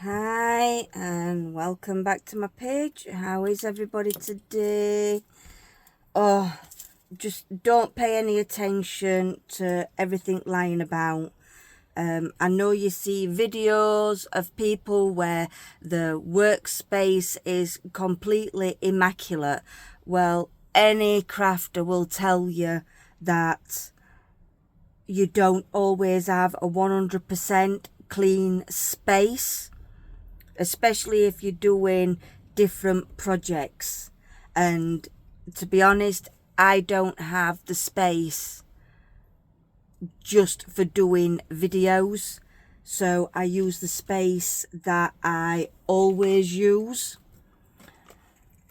Hi and welcome back to my page. How is everybody today? Oh, just don't pay any attention to everything lying about. I know you see videos of people where the workspace is completely immaculate. Well, any crafter will tell you that you don't always have a 100% clean space, especially if you're doing different projects. And to be honest, I don't have the space just for doing videos, so I use the space that I always use,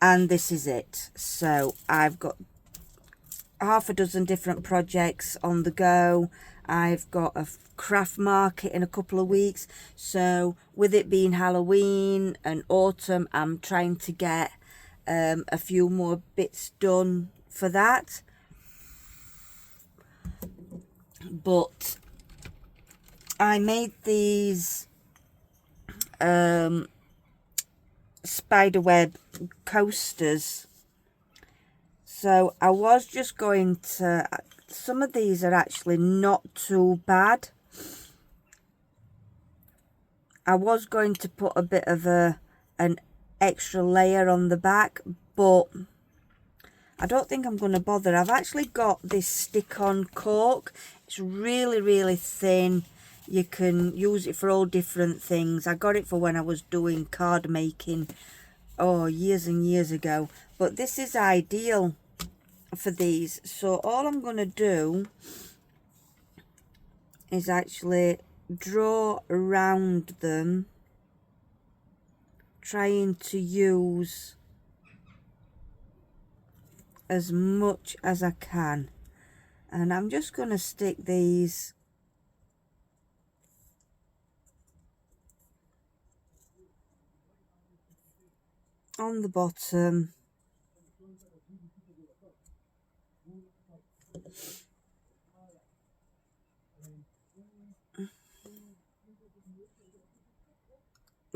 and this is it. So I've got half a dozen different projects on the go. I've got a craft market in a couple of weeks, so with it being Halloween and autumn, I'm trying to get a few more bits done for that. But I made these spiderweb coasters, so I was just going to, some of these are actually not too bad. I was going to put a bit of an extra layer on the back, but I don't think I'm going to bother. I've actually got this stick-on cork. It's really thin. You can use it for all different things. I got it for when I was doing card making, oh, years and years ago. But this is ideal for these. So all I'm going to do is actually draw around them, trying to use as much as I can. And I'm just going to stick these on the bottom.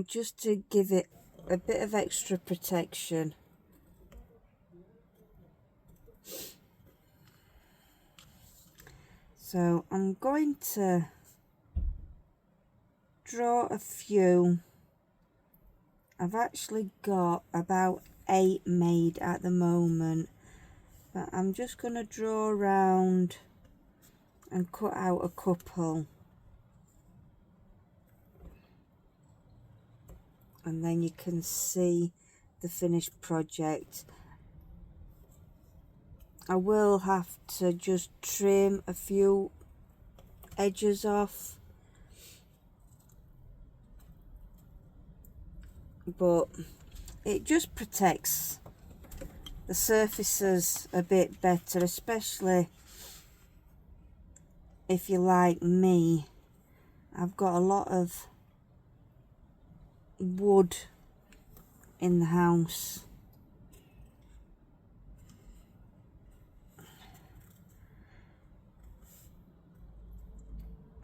Just to give it a bit of extra protection. So I'm going to draw a few. I've actually got about 8 made at the moment, but I'm just going to draw around and cut out a couple, and then you can see the finished project. I will have to just trim a few edges off, but it just protects the surfaces a bit better, especially if you're like me. I've got a lot of wood in the house,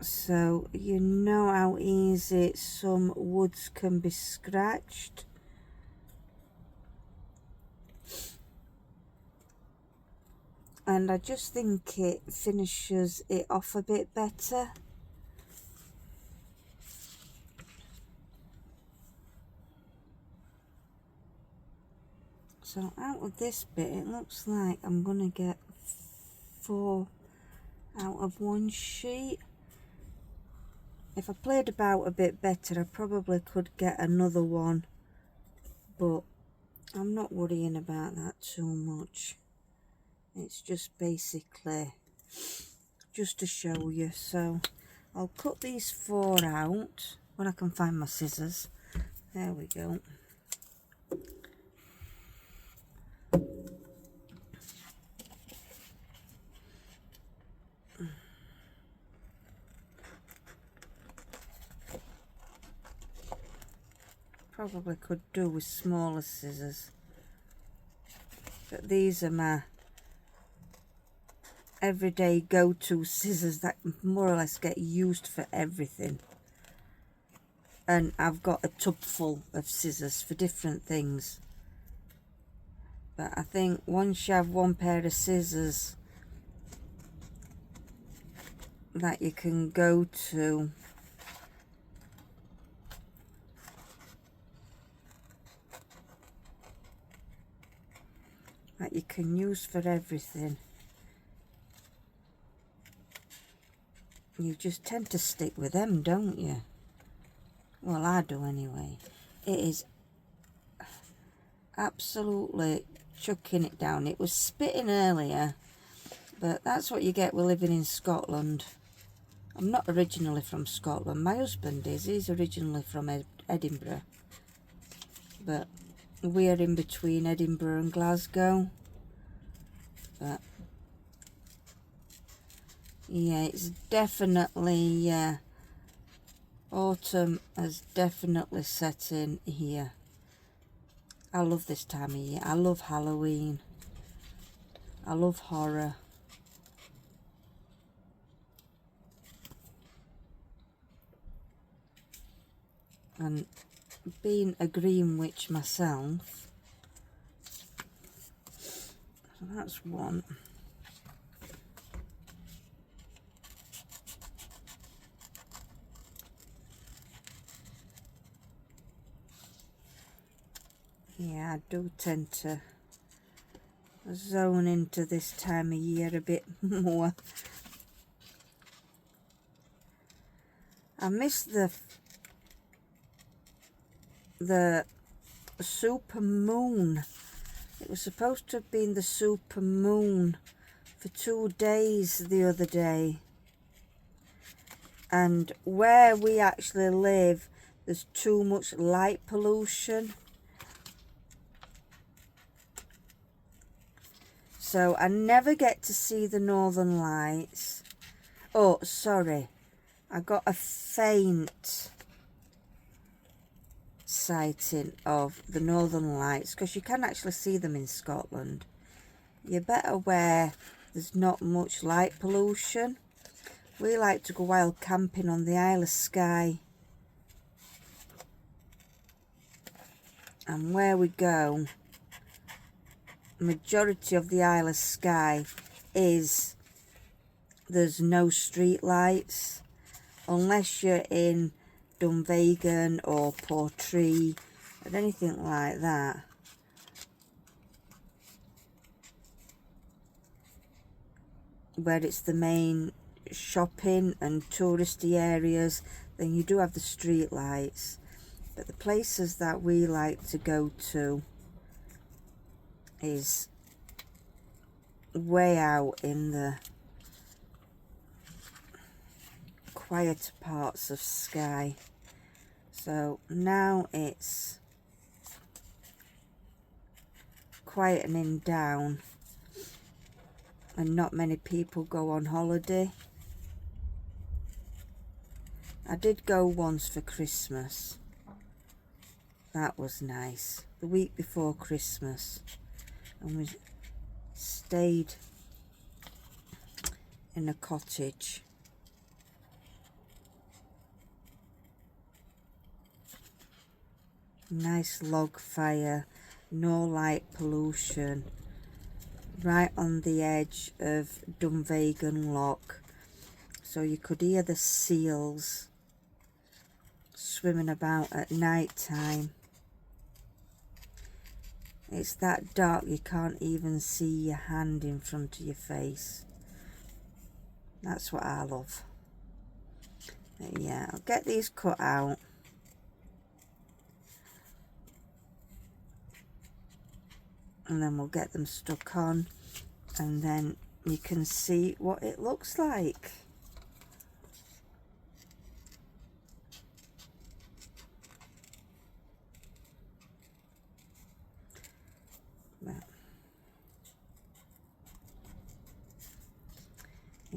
so you know how easy some woods can be scratched. And I just think it finishes it off a bit better. So out of this bit, it looks like I'm going to get 4 out of 1 sheet. If I played about a bit better, I probably could get another one, but I'm not worrying about that too much. It's just basically just to show you. So I'll cut these 4 out when I can find my scissors. There we go. Probably could do with smaller scissors, but these are my everyday go-to scissors that more or less get used for everything. And I've got a tub full of scissors for different things. But I think once you have one pair of scissors that you can go to, that you can use for everything, you just tend to stick with them, don't you? Well, I do anyway. It is absolutely chucking it down. It was spitting earlier, but that's what you get with living in Scotland. I'm not originally from Scotland. My husband is. He's originally from Edinburgh. But we're in between Edinburgh and Glasgow. But yeah, it's definitely... autumn has definitely set in here. I love this time of year. I love Halloween. I love horror. And being a green witch myself, so that's one. Yeah, I do tend to zone into this time of year a bit more. I miss the super moon. It was supposed to have been the super moon for 2 days the other day. And where we actually live, there's too much light pollution. So I never get to see the Northern Lights. Oh, sorry. I got a faint sighting of the Northern Lights, because you can actually see them in Scotland. You're better where there's not much light pollution. We like to go wild camping on the Isle of Skye. And where we go, majority of the Isle of Skye is, there's no street lights unless you're in Dunvegan or Portree or anything like that. Where it's the main shopping and touristy areas, then you do have the street lights. But the places that we like to go to is way out in the quieter parts of Skye. So now it's quietening down and not many people go on holiday. I did go once for Christmas. That was nice. The week before Christmas. And we stayed in a cottage. Nice log fire, no light pollution. Right on the edge of Dunvegan Loch. So you could hear the seals swimming about at night time. It's that dark you can't even see your hand in front of your face. That's what I love. But yeah, I'll get these cut out. And then we'll get them stuck on. And then you can see what it looks like.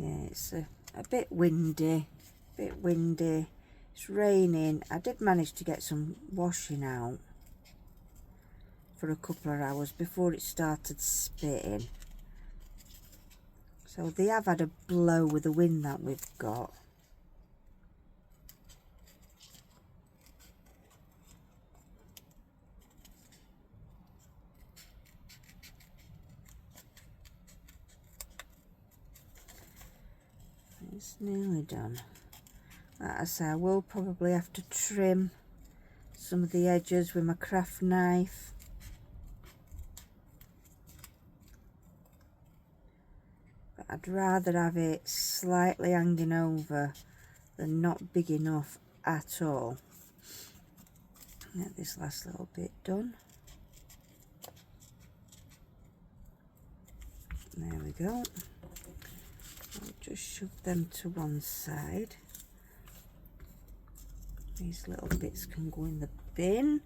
Yeah, it's a bit windy, It's raining. I did manage to get some washing out for a couple of hours before it started spitting. So they have had a blow with the wind that we've got. It's nearly done. Like I say, I will probably have to trim some of the edges with my craft knife. But I'd rather have it slightly hanging over than not big enough at all. Get this last little bit done. There we go. I'll just shove them to one side. These little bits can go in the bin.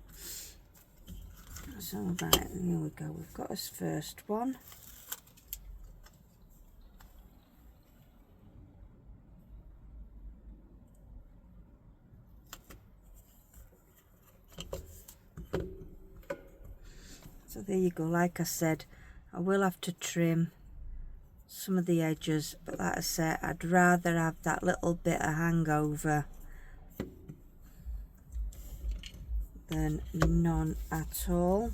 So right, here we go. We've got this first one. So there you go. Like I said, I will have to trim some of the edges, but like I said, I'd rather have that little bit of hangover than none at all.